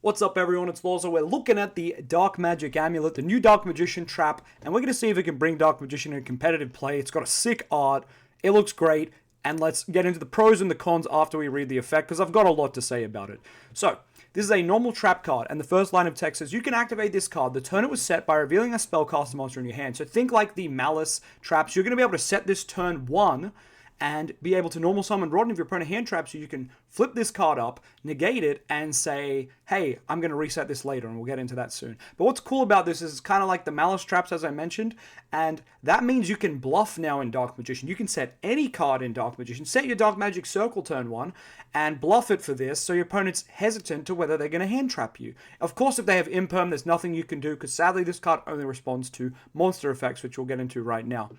What's up everyone, it's LOZA. We're looking at the Dark Magic Amulet, the new Dark Magician trap, and we're going to see if it can bring Dark Magician in competitive play. It's got a sick art, it looks great, and let's get into the pros and the cons after we read the effect, because I've got a lot to say about it. So, this is a normal trap card, and the first line of text says, you can activate this card the turn it was set by revealing a spellcaster monster in your hand. So think like the Malice traps, you're going to be able to set this turn 1, and be able to normal summon Rod if your opponent hand traps you. You can flip this card up, negate it, and say, hey, I'm going to reset this later, and we'll get into that soon. But what's cool about this is it's kind of like the Malice traps, as I mentioned, and that means you can bluff now in Dark Magician. You can set any card in Dark Magician, set your Dark Magic Circle turn 1, and bluff it for this, so your opponent's hesitant to whether they're going to hand trap you. Of course, if they have Imperm, there's nothing you can do, because sadly this card only responds to monster effects, which we'll get into right now.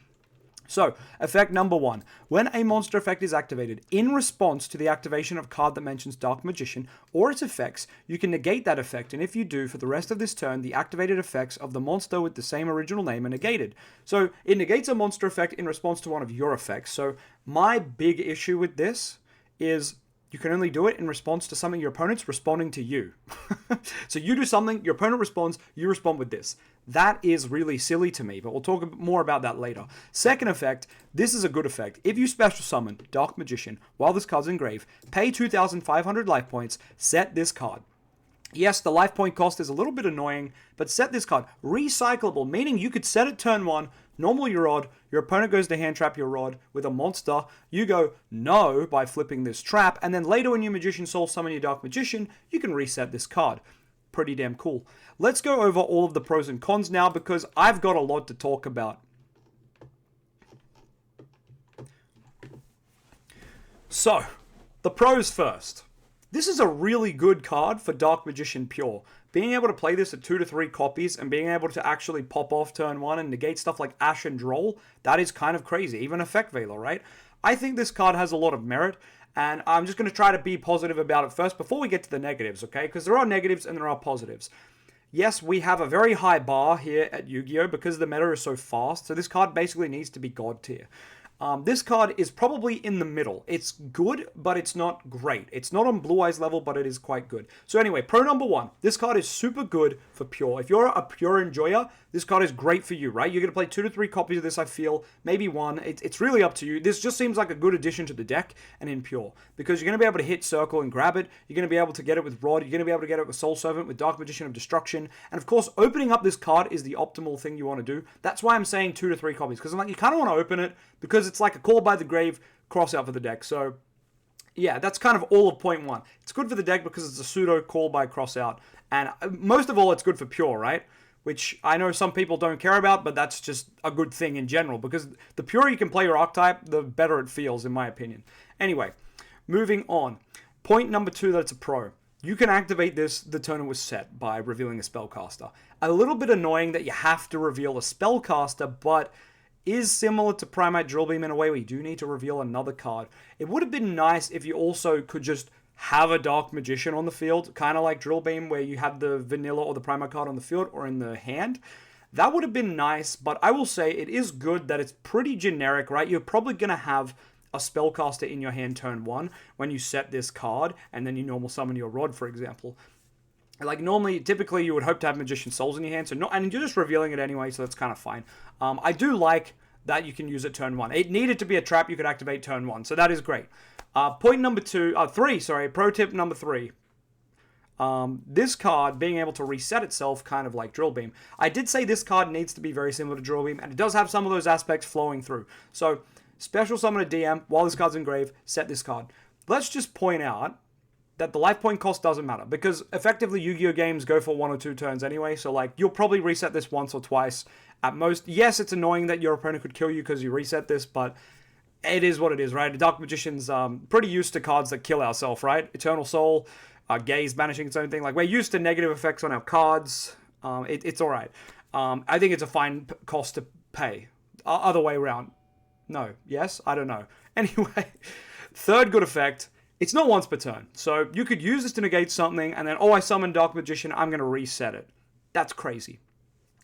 So, effect number 1. When a monster effect is activated in response to the activation of a card that mentions Dark Magician or its effects, you can negate that effect, and if you do, for the rest of this turn, the activated effects of the monster with the same original name are negated. So, it negates a monster effect in response to one of your effects. So, my big issue with this is you can only do it in response to something your opponent's responding to you. So you do something, your opponent responds, you respond with this. That is really silly to me, but we'll talk more about that later. Second effect, this is a good effect. If you special summon Dark Magician while this card's in grave, pay 2,500 life points, set this card. Yes, the life point cost is a little bit annoying, but set this card. Recyclable, meaning you could set it turn 1, normal your Rod, your opponent goes to hand trap your Rod with a monster, you go no by flipping this trap, and then later when you Magician Soul summon your Dark Magician, you can reset this card. Pretty damn cool. Let's go over all of the pros and cons now, because I've got a lot to talk about. So, the pros first. This is a really good card for Dark Magician Pure. Being able to play this at 2 to 3 copies and being able to actually pop off turn 1 and negate stuff like Ash and Droll, that is kind of crazy. Even Effect Veiler, right? I think this card has a lot of merit, and I'm just going to try to be positive about it first before we get to the negatives, okay? Because there are negatives and there are positives. Yes, we have a very high bar here at Yu-Gi-Oh! Because the meta is so fast, so this card basically needs to be God tier. This card is probably in the middle. It's good, but it's not great. It's not on Blue Eyes level, but it is quite good. So anyway, pro number 1. This card is super good for Pure. If you're a Pure enjoyer, this card is great for you, right? You're going to play 2 to 3 copies of this, I feel. Maybe 1. It's really up to you. This just seems like a good addition to the deck and in Pure. Because you're going to be able to hit Circle and grab it. You're going to be able to get it with Rod. You're going to be able to get it with Soul Servant, with Dark Magician of Destruction. And of course, opening up this card is the optimal thing you want to do. That's why I'm saying 2 to 3 copies. Because I'm like, you kind of want to open it because it's like a call by the grave cross out for the deck. So yeah, that's kind of all of point 1. It's good for the deck because it's a pseudo call by cross out. And most of all, it's good for Pure, right? Which I know some people don't care about, but that's just a good thing in general. Because the Pure you can play your archetype, the better it feels, in my opinion. Anyway, moving on. Point number 2 that it's a pro. You can activate this the turn it was set by revealing a spellcaster. A little bit annoying that you have to reveal a spellcaster, but is similar to Primate Drillbeam in a way where you do need to reveal another card. It would have been nice if you also could just have a Dark Magician on the field, kind of like Drillbeam, where you had the vanilla or the Primate card on the field or in the hand. That would have been nice, but I will say it is good that it's pretty generic, right? You're probably going to have a spellcaster in your hand turn 1 when you set this card, and then you normal summon your Rod, for example. Like normally, typically you would hope to have Magician Souls in your hand, and you're just revealing it anyway, so that's kind of fine. I do like that you can use it turn 1. It needed to be a trap you could activate turn 1, so that is great. Point number 3, pro tip number 3. This card being able to reset itself, kind of like Drillbeam. I did say this card needs to be very similar to Drillbeam, and it does have some of those aspects flowing through. So, special summon a DM while this card's in grave, set this card. Let's just point out that the life point cost doesn't matter, because effectively Yu-Gi-Oh! Games go for 1 or 2 turns anyway, so like you'll probably reset this once or twice at most. Yes, it's annoying that your opponent could kill you because you reset this, but it is what it is, right? Dark Magician's pretty used to cards that kill ourselves, right? Eternal Soul, Gaze banishing its own thing. Like, we're used to negative effects on our cards. It's alright. I think it's a fine cost to pay. Other way around. No. Yes? I don't know. Anyway, third good effect. It's not once per turn. So you could use this to negate something, and then, I summoned Dark Magician, I'm going to reset it. That's crazy.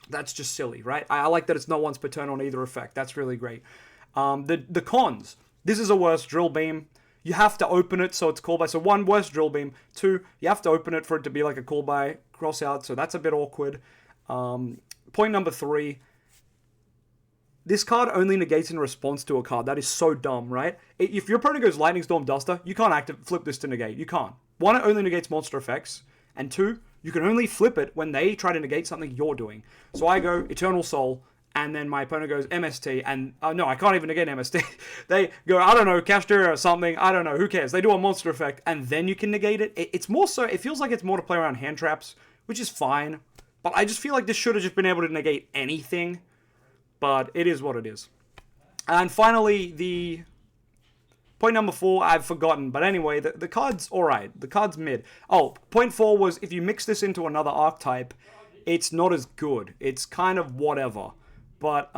That's just silly, right? I like that it's not once per turn on either effect. That's really great. The cons. This is a worse Drill Beam. you have to open it so it's called by. So 1, worst drill beam. 2, you have to open it for it to be like a call by cross out, so that's a bit awkward. Point number 3, this card only negates in response to a card. That is so dumb, right? If your opponent goes Lightning Storm Duster, you can't flip this to negate. You can't. 1, it only negates monster effects, and 2, you can only flip it when they try to negate something you're doing. So I go Eternal Soul, and then my opponent goes MST, and no, I can't even negate MST. They go, I don't know, Castor or something, I don't know, who cares? They do a monster effect, and then you can negate it. It's more so, it feels like it's more to play around hand traps, which is fine, but I just feel like this should have just been able to negate anything, but it is what it is. And finally, the point number 4, I've forgotten, but anyway, the card's alright, the card's mid. Oh, point 4 was, if you mix this into another archetype, it's not as good. It's kind of whatever. But,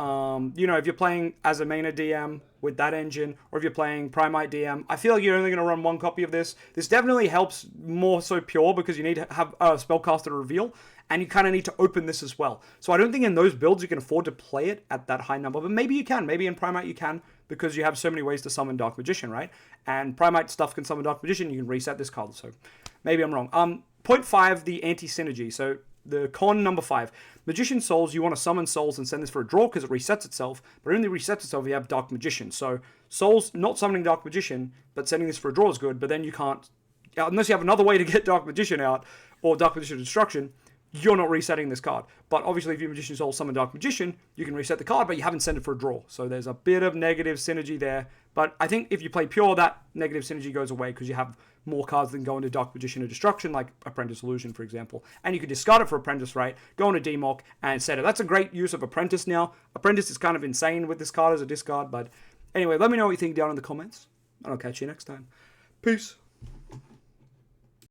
you know, if you're playing as a Mana DM with that engine, or if you're playing Primite DM, I feel like you're only going to run 1 copy of this. This definitely helps more so pure, because you need to have a spellcaster reveal, and you kind of need to open this as well. So I don't think in those builds you can afford to play it at that high number, but maybe you can. Maybe in Primite you can, because you have so many ways to summon Dark Magician, right? And Primite stuff can summon Dark Magician, you can reset this card, so maybe I'm wrong. Point 5, the anti-synergy. So the con number 5. Magician Souls, you want to summon Souls and send this for a draw because it resets itself, but it only resets itself if you have Dark Magician. So Souls, not summoning Dark Magician, but sending this for a draw is good, but then you can't, unless you have another way to get Dark Magician out, or Dark Magician Destruction, you're not resetting this card. But obviously if you Magician Soul summon Dark Magician, you can reset the card, but you haven't sent it for a draw. So there's a bit of negative synergy there. But I think if you play Pure, that negative synergy goes away because you have more cards than go into Dark Magician or Destruction, like Apprentice Illusion, for example. And you can discard it for Apprentice, right? Go into Demock and set it. That's a great use of Apprentice now. Apprentice is kind of insane with this card as a discard, but anyway, let me know what you think down in the comments, and I'll catch you next time. Peace.